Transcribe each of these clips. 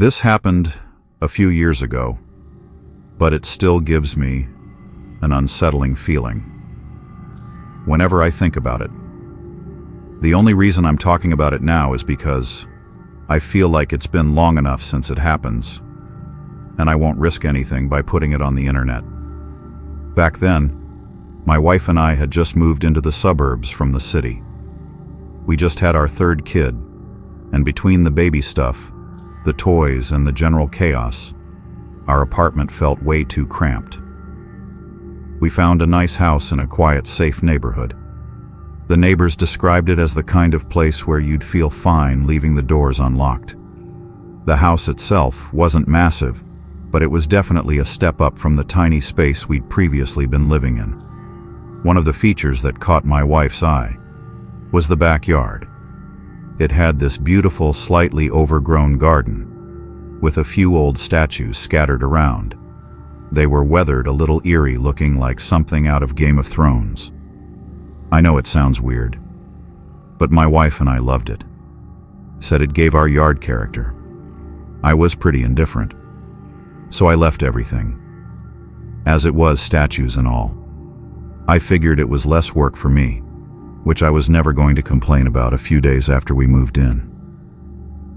This happened a few years ago, but it still gives me an unsettling feeling whenever I think about it. The only reason I'm talking about it now is because I feel like it's been long enough since it happens, and I won't risk anything by putting it on the internet. Back then, my wife and I had just moved into the suburbs from the city. We just had our third kid, and between the baby stuff, the toys, and the general chaos, our apartment felt way too cramped. We found a nice house in a quiet, safe neighborhood. The neighbors described it as the kind of place where you'd feel fine leaving the doors unlocked. The house itself wasn't massive, but it was definitely a step up from the tiny space we'd previously been living in. One of the features that caught my wife's eye was the backyard. It had this beautiful, slightly overgrown garden, with a few old statues scattered around. They were weathered, a little eerie, looking like something out of Game of Thrones. I know it sounds weird, but my wife and I loved it. Said it gave our yard character. I was pretty indifferent, so I left everything, as it was, statues and all. I figured it was less work for me, which I was never going to complain about. A few days after we moved in,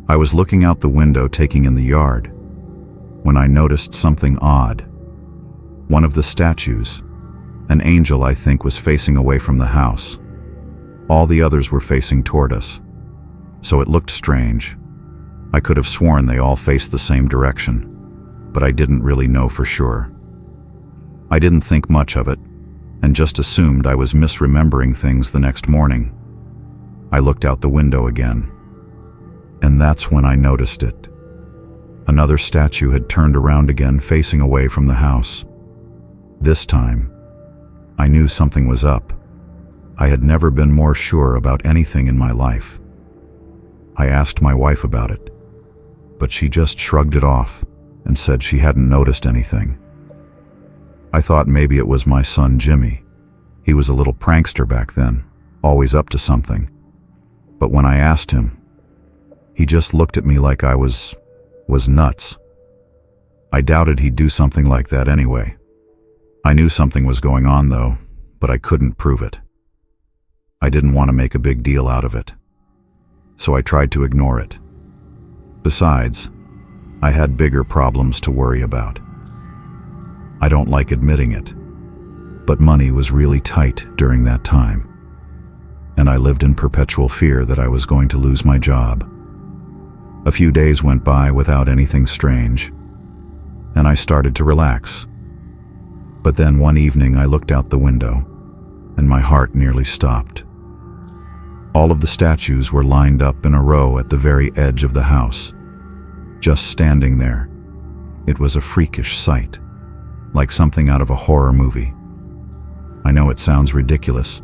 I was looking out the window taking in the yard when I noticed something odd. One of the statues, an angel I think, was facing away from the house. All the others were facing toward us, so it looked strange. I could have sworn they all faced the same direction, but I didn't really know for sure. I didn't think much of it, and just assumed I was misremembering things. The next morning, I looked out the window again, and that's when I noticed it. Another statue had turned around again, facing away from the house. This time, I knew something was up. I had never been more sure about anything in my life. I asked my wife about it, but she just shrugged it off and said she hadn't noticed anything. I thought maybe it was my son Jimmy. He was a little prankster back then, always up to something. But when I asked him, he just looked at me like I was nuts. I doubted he'd do something like that anyway. I knew something was going on though, but I couldn't prove it. I didn't want to make a big deal out of it, so I tried to ignore it. Besides, I had bigger problems to worry about. I don't like admitting it, but money was really tight during that time, and I lived in perpetual fear that I was going to lose my job. A few days went by without anything strange, and I started to relax. But then one evening I looked out the window, and my heart nearly stopped. All of the statues were lined up in a row at the very edge of the house, just standing there. It was a freakish sight, like something out of a horror movie. I know it sounds ridiculous,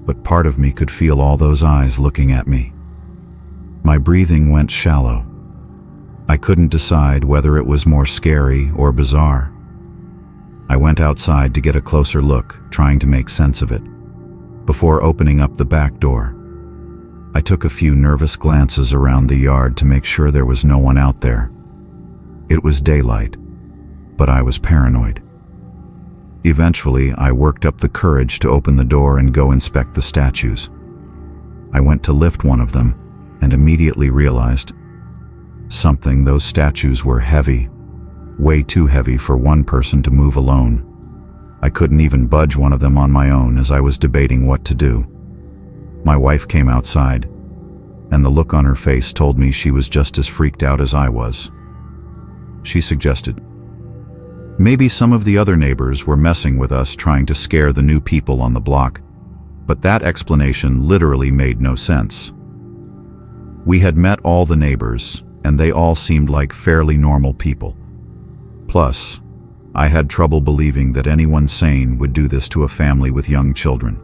but part of me could feel all those eyes looking at me. My breathing went shallow. I couldn't decide whether it was more scary or bizarre. I went outside to get a closer look, trying to make sense of it. Before opening up the back door, I took a few nervous glances around the yard to make sure there was no one out there. It was daylight, but I was paranoid. Eventually, I worked up the courage to open the door and go inspect the statues. I went to lift one of them and immediately realized something. Those statues were heavy, way too heavy for one person to move alone. I couldn't even budge one of them on my own as I was debating what to do. My wife came outside, and the look on her face told me she was just as freaked out as I was. She suggested maybe some of the other neighbors were messing with us, trying to scare the new people on the block, but that explanation literally made no sense. We had met all the neighbors, and they all seemed like fairly normal people. Plus, I had trouble believing that anyone sane would do this to a family with young children.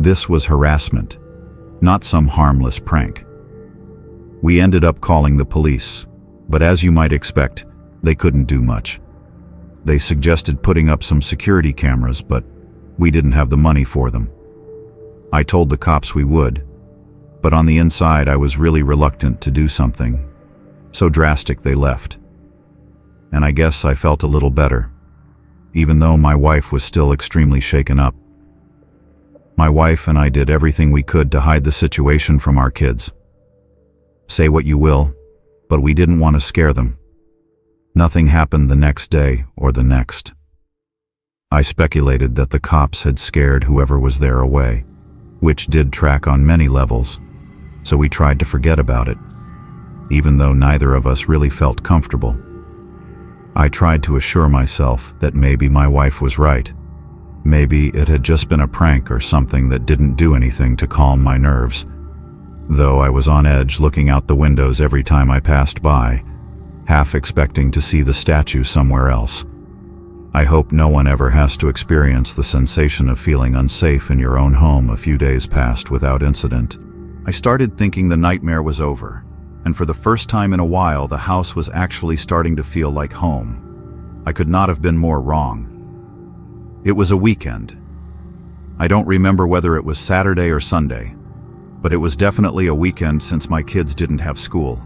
This was harassment, not some harmless prank. We ended up calling the police, but as you might expect, they couldn't do much. They suggested putting up some security cameras, but we didn't have the money for them. I told the cops we would, but on the inside I was really reluctant to do something. So drastic they left. And I guess I felt a little better, even though my wife was still extremely shaken up. My wife and I did everything we could to hide the situation from our kids. Say what you will, but we didn't want to scare them. Nothing happened the next day or the next. I speculated that the cops had scared whoever was there away, which did track on many levels, so we tried to forget about it, even though neither of us really felt comfortable. I tried to assure myself that maybe my wife was right. Maybe it had just been a prank or something that didn't do anything to calm my nerves, though I was on edge looking out the windows every time I passed by, half expecting to see the statue somewhere else. I hope no one ever has to experience the sensation of feeling unsafe in your own home a few days past without incident. I started thinking the nightmare was over, and for the first time in a while the house was actually starting to feel like home. I could not have been more wrong. It was a weekend. I don't remember whether it was Saturday or Sunday, but it was definitely a weekend since my kids didn't have school.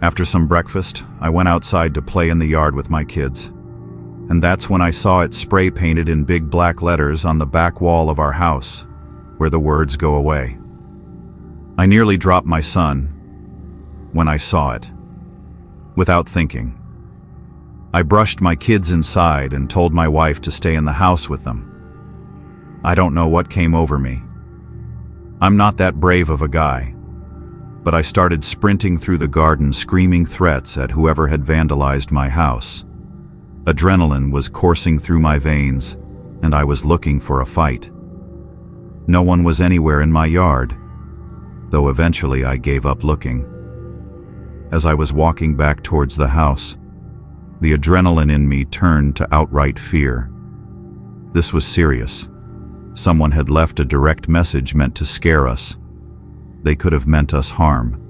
After some breakfast, I went outside to play in the yard with my kids, and that's when I saw it spray painted in big black letters on the back wall of our house, where the words "Go away." I nearly dropped my son when I saw it, without thinking. I brushed my kids inside and told my wife to stay in the house with them. I don't know what came over me. I'm not that brave of a guy, but I started sprinting through the garden screaming threats at whoever had vandalized my house. Adrenaline was coursing through my veins, and I was looking for a fight. No one was anywhere in my yard, though eventually I gave up looking. As I was walking back towards the house, the adrenaline in me turned to outright fear. This was serious. Someone had left a direct message meant to scare us. They could have meant us harm,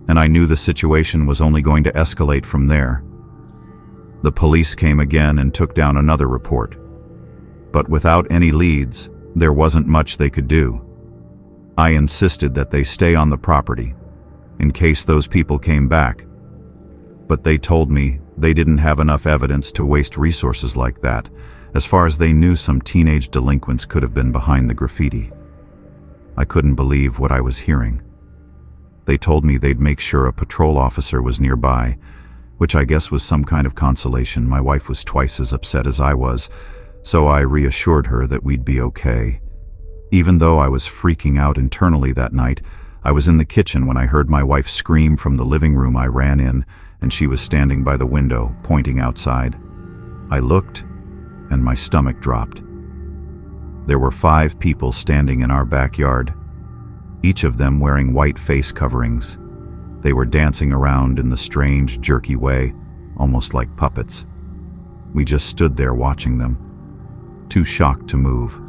and I knew the situation was only going to escalate from there. The police came again and took down another report. But without any leads, there wasn't much they could do. I insisted that they stay on the property, in case those people came back. But they told me they didn't have enough evidence to waste resources like that. As far as they knew, some teenage delinquents could have been behind the graffiti. I couldn't believe what I was hearing. They told me they'd make sure a patrol officer was nearby, which I guess was some kind of consolation. My wife was twice as upset as I was, so I reassured her that we'd be okay. Even though I was freaking out internally that night, I was in the kitchen when I heard my wife scream from the living room. I ran in, and she was standing by the window, pointing outside. I looked, and my stomach dropped. There were 5 people standing in our backyard, each of them wearing white face coverings. They were dancing around in the strange, jerky way, almost like puppets. We just stood there watching them, too shocked to move.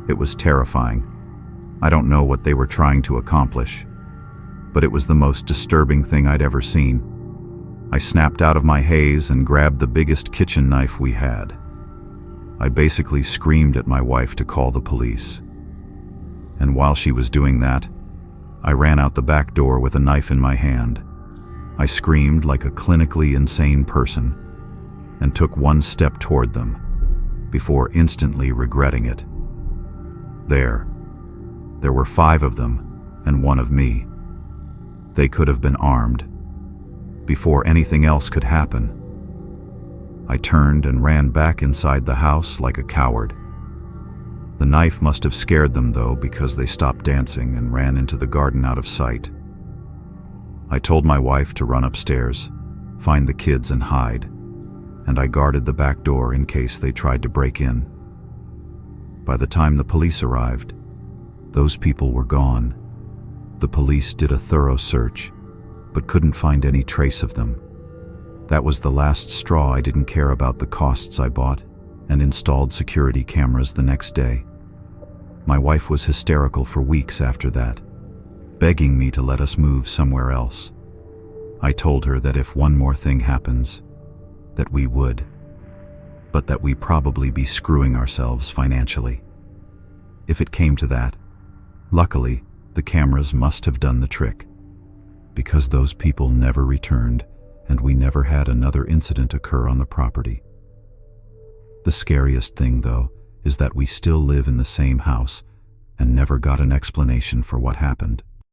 It was terrifying. I don't know what they were trying to accomplish, but it was the most disturbing thing I'd ever seen. I snapped out of my haze and grabbed the biggest kitchen knife we had. I basically screamed at my wife to call the police. And while she was doing that, I ran out the back door with a knife in my hand. I screamed like a clinically insane person and took one step toward them before instantly regretting it. There were 5 of them and 1 of me. They could have been armed. Before anything else could happen, I turned and ran back inside the house like a coward. The knife must have scared them though, because they stopped dancing and ran into the garden out of sight. I told my wife to run upstairs, find the kids and hide, and I guarded the back door in case they tried to break in. By the time the police arrived, those people were gone. The police did a thorough search, but couldn't find any trace of them. That was the last straw. I didn't care about the costs. I bought and installed security cameras the next day. My wife was hysterical for weeks after that, begging me to let us move somewhere else. I told her that if one more thing happens, that we would, but that we'd probably be screwing ourselves financially. If it came to that, luckily, the cameras must have done the trick, because those people never returned and we never had another incident occur on the property. The scariest thing, though, is that we still live in the same house and never got an explanation for what happened.